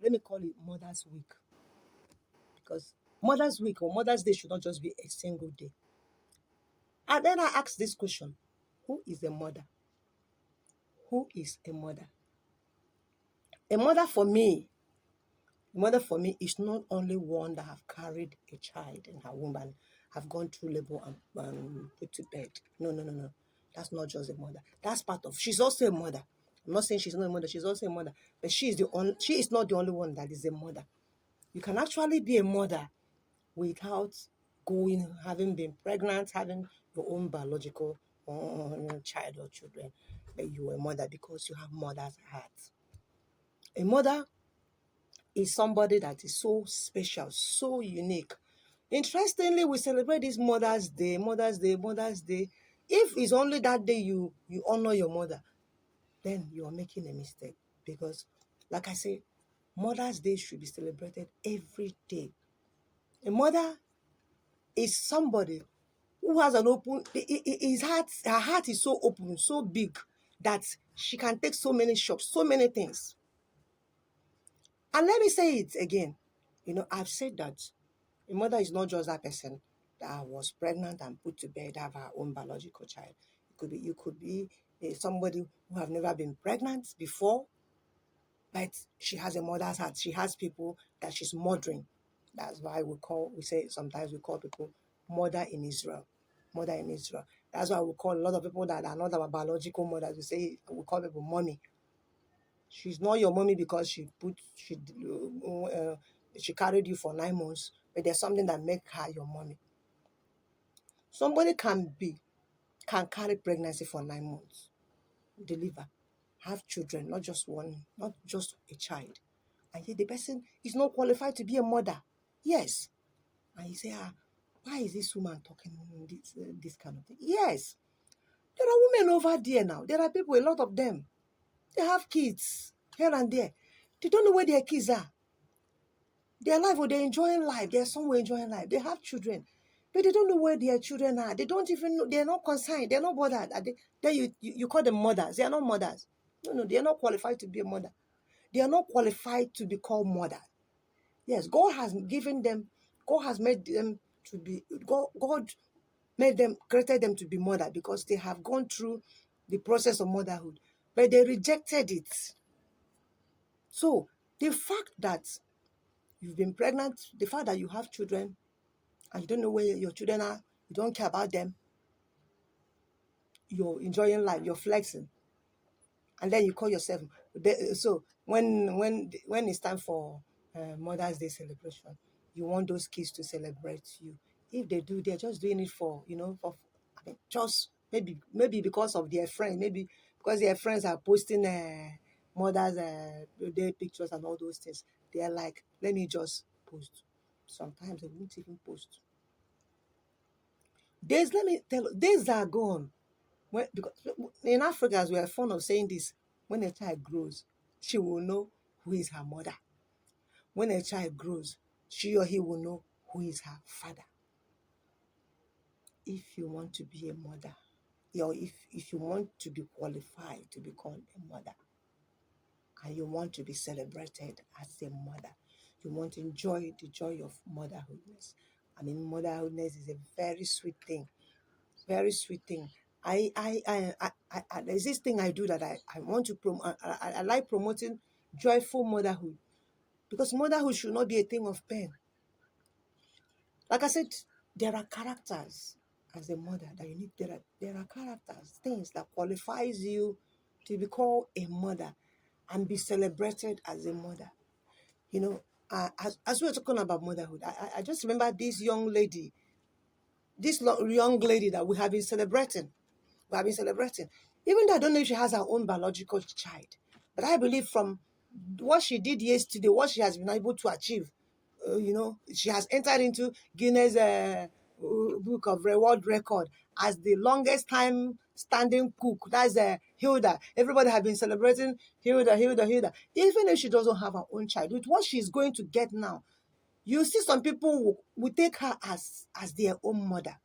let me call it Mother's Week, because Mother's Week or Mother's Day should not just be a single day. And then I asked this question: who is a mother? Who is a mother? A mother for me, a mother for me is not only one that have carried a child in her womb and have gone through labor and put to bed. No, no, no, no. That's not just a mother. That's part of. She's also a mother. I'm not saying she's not a mother. She's also a mother, but she is not the only one that is a mother. You can actually be a mother without having been pregnant, having your own biological child or children, but you are a mother because you have mother's heart. A mother is somebody that is so special, so unique. Interestingly, we celebrate this Mother's Day, Mother's Day, Mother's Day. If it's only that day you honor your mother, then you are making a mistake. Because, like I say, Mother's Day should be celebrated every day. A mother is somebody who has an open, her heart is so open, so big, that she can take so many shots, so many things. And let me say it again. I've said that a mother is not just that person that was pregnant and put to bed, have her own biological child. You could be somebody who have never been pregnant before, but she has a mother's heart. She has people that she's mothering. That's why sometimes we call people mother in Israel. Mother in Israel. That's why we call a lot of people that are not our biological mothers. We call people mommy. She's not your mommy because she carried you for 9 months, but there's something that makes her your mommy. Somebody can carry pregnancy for 9 months, deliver, have children, not just one, not just a child, and yet the person is not qualified to be a mother. Yes, and you say, why is this woman talking this kind of thing? Yes, there are women over there now. There are people, a lot of them. They have kids here and there. They don't know where their kids are. They're alive or they're enjoying life. They're somewhere enjoying life. They have children, but they don't know where their children are. They don't even know. They're not concerned. They're not bothered. Then you call them mothers. They are not mothers. No, they are not qualified to be a mother. They are not qualified to be called mother. Yes, God has given them. God has made them to be. God created them to be mother because they have gone through the process of motherhood, but they rejected it. So the fact that you've been pregnant, the fact that you have children, and you don't know where your children are, you don't care about them, you're enjoying life, you're flexing, and then you call yourself. So when it's time for Mother's Day celebration, you want those kids to celebrate you. If they do, they're just doing it for just maybe because of their friend, maybe because their friends are posting Mother's Day pictures and all those things. They're like, let me just post. Sometimes they won't even post. Days are gone. Because in Africa, as we are fond of saying this, when a child grows, she will know who is her mother. When a child grows, she or he will know who is her father. If you want to be a mother, or if you want to be qualified to be called a mother, and you want to be celebrated as a mother, you want to enjoy the joy of motherhoodness. Motherhoodness is a very sweet thing. Very sweet thing. There's this thing I do that I want to promote. I like promoting joyful motherhood, because motherhood should not be a thing of pain. Like I said, there are characters as a mother that you need. There are characters, things that qualifies you to be called a mother and be celebrated as a mother. As we were talking about motherhood, I just remember this young lady that we have been celebrating. Even though I don't know if she has her own biological child, but I believe from what she did yesterday, what she has been able to achieve, she has entered into Guinness Book of World Record as the longest time standing cook. That's Hilda. Everybody has been celebrating Hilda. Even if she doesn't have her own child, with what she's going to get now, you see some people will take her as their own mother.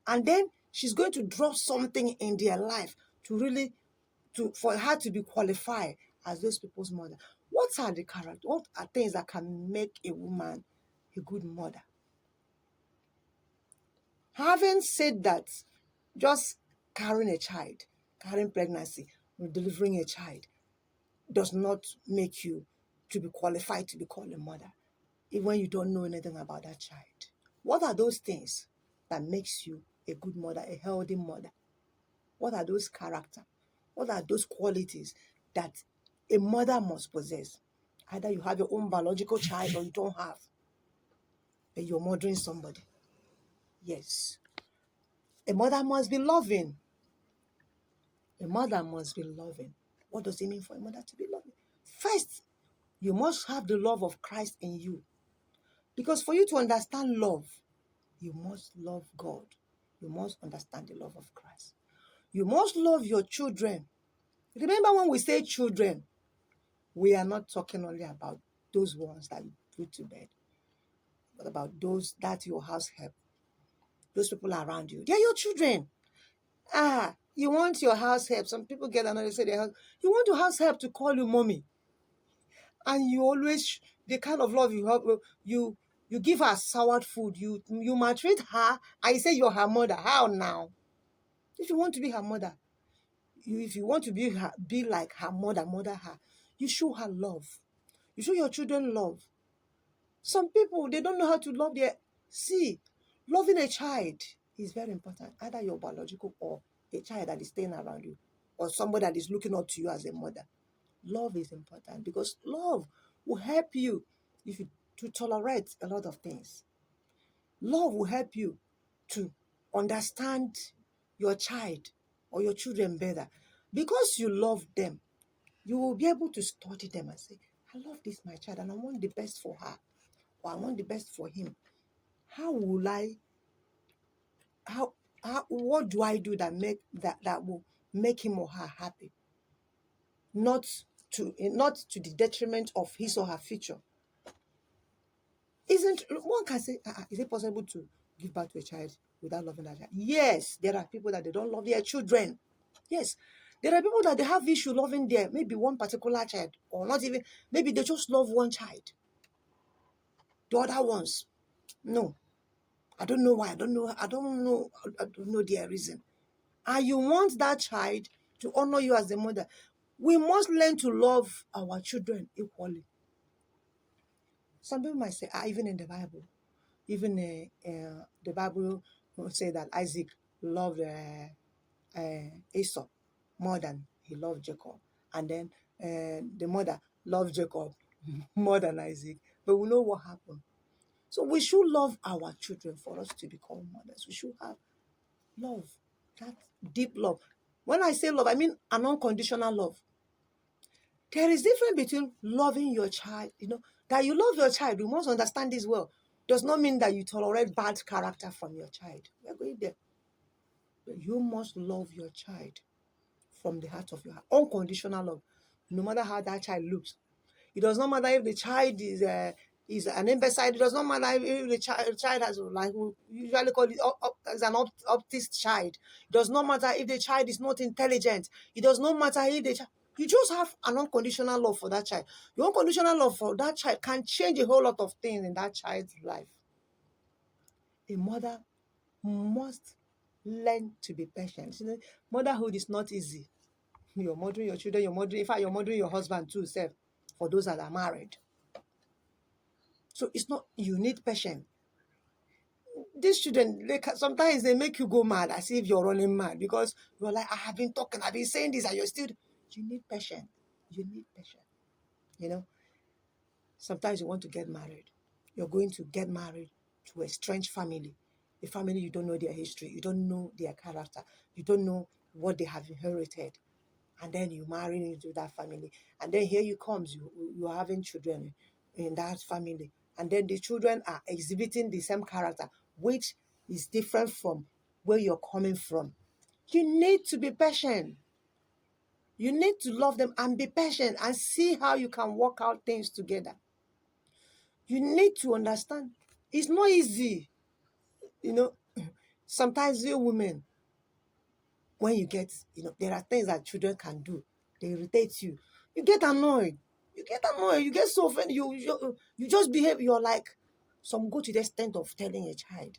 And then she's going to drop something in their life for her to be qualified as those people's mother. What are the character? What are things that can make a woman a good mother? Having said that, just carrying a child, carrying pregnancy, delivering a child does not make you to be qualified to be called a mother, even when you don't know anything about that child. What are those things that makes you a good mother, a healthy mother? What are those character? What are those qualities that a mother must possess? Either you have your own biological child or you don't have, but you're mothering somebody. Yes. A mother must be loving. A mother must be loving. What does it mean for a mother to be loving? First, you must have the love of Christ in you. Because for you to understand love, you must love God. You must understand the love of Christ. You must love your children. Remember, when we say children, we are not talking only about those ones that you put to bed, but about those that your house help, those people around you. They're your children. You want your house help. Some people get another say you want your house help to call you mommy. And you always, the kind of love you have, you give her soured food, you maltreat her, and you say you're her mother. How now? If you want to be her mother, if you want to be like her mother, mother her, you show her love. You show your children love. Some people, they don't know how to love their... See, loving a child is very important. Either your biological or a child that is staying around you, or somebody that is looking up to you as a mother. Love is important because love will help you if you to tolerate a lot of things. Love will help you to understand your child or your children better. Because you love them, you will be able to study them and say, I love this my child and I want the best for her, or I want the best for him. How will I, how what do I do that will make him or her happy? Not to the detriment of his or her future. Isn't one can say, is it possible to give birth to a child without loving that child? Yes, there are people that they don't love their children. Yes, there are people that they have issue loving their maybe one particular child, or not even, maybe they just love one child. The other ones, no. I don't know why. I don't know their reason. And you want that child to honor you as the mother. We must learn to love our children equally. Some people might say, even in the Bible, even the Bible will say that Isaac loved Esau more than he loved Jacob. And then the mother loved Jacob more than Isaac. But we know what happened. So we should love our children for us to become mothers. We should have love, that deep love. When I say love, I mean an unconditional love. There is difference between loving your child, that you love your child. You must understand this well. Does not mean that you tolerate bad character from your child. We are going there. But you must love your child from the heart of your heart. Unconditional love. No matter how that child looks. It does not matter if the child is an imbecile. It does not matter if the child has, like we usually call it, as an autist child. It does not matter if the child is not intelligent. It does not matter if the child... You just have an unconditional love for that child. Your unconditional love for that child can change a whole lot of things in that child's life. A mother must learn to be patient. Motherhood is not easy. You're mothering your children, in fact, you're mothering your husband too, self, for those that are married. So it's not, you need patience. These children, sometimes they make you go mad as if you're running mad because you're like, I have been talking, I've been saying this, and you're still... You need patience. You need patience. Sometimes you want to get married. You're going to get married to a strange family. A family you don't know their history. You don't know their character. You don't know what they have inherited. And then you marry into that family. And then here you comes, you're having children in that family. And then the children are exhibiting the same character, which is different from where you're coming from. You need to be patient. You need to love them and be patient and see how you can work out things together. You need to understand. It's not easy. Sometimes you women, when you get, there are things that children can do. They irritate you. You get annoyed. You get annoyed. You get so offended. You just behave. You're like, some go to the extent of telling a child,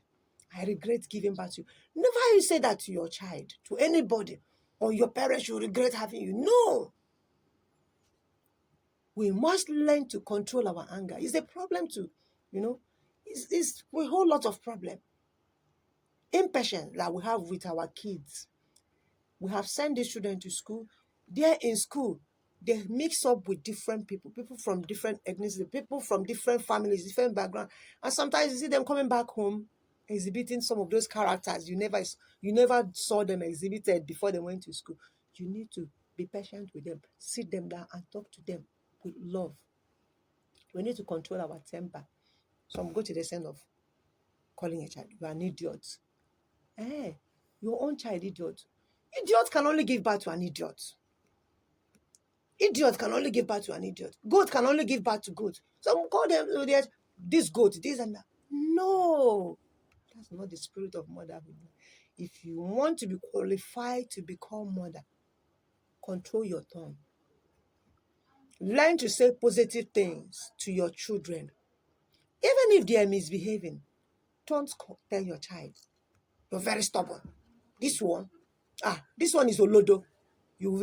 I regret giving birth to you. Never you say that to your child, to anybody, or your parents should regret having you. No. We must learn to control our anger. It's a problem too, you know. It's a whole lot of problem. Impatience that we have with our kids. We have sent these children to school. They're in school. They mix up with different people from different ethnicity, people from different families, different background. And sometimes you see them coming back home exhibiting some of those characters you never saw them exhibited before they went to school. You need to be patient with them, sit them down and talk to them with love. We need to control our temper. Some go to the extent of calling a child, you are an idiot. Your own child, idiot. Idiot can only give birth to an idiot. Idiot can only give birth to an idiot. Goat can only give birth to goat. Some call them this goat, this and that. No, that's not the spirit of motherhood. If you want to be qualified to become mother, control your tongue. Learn to say positive things to your children. Even if they are misbehaving, don't tell your child, you're very stubborn. This one is Olodo. You will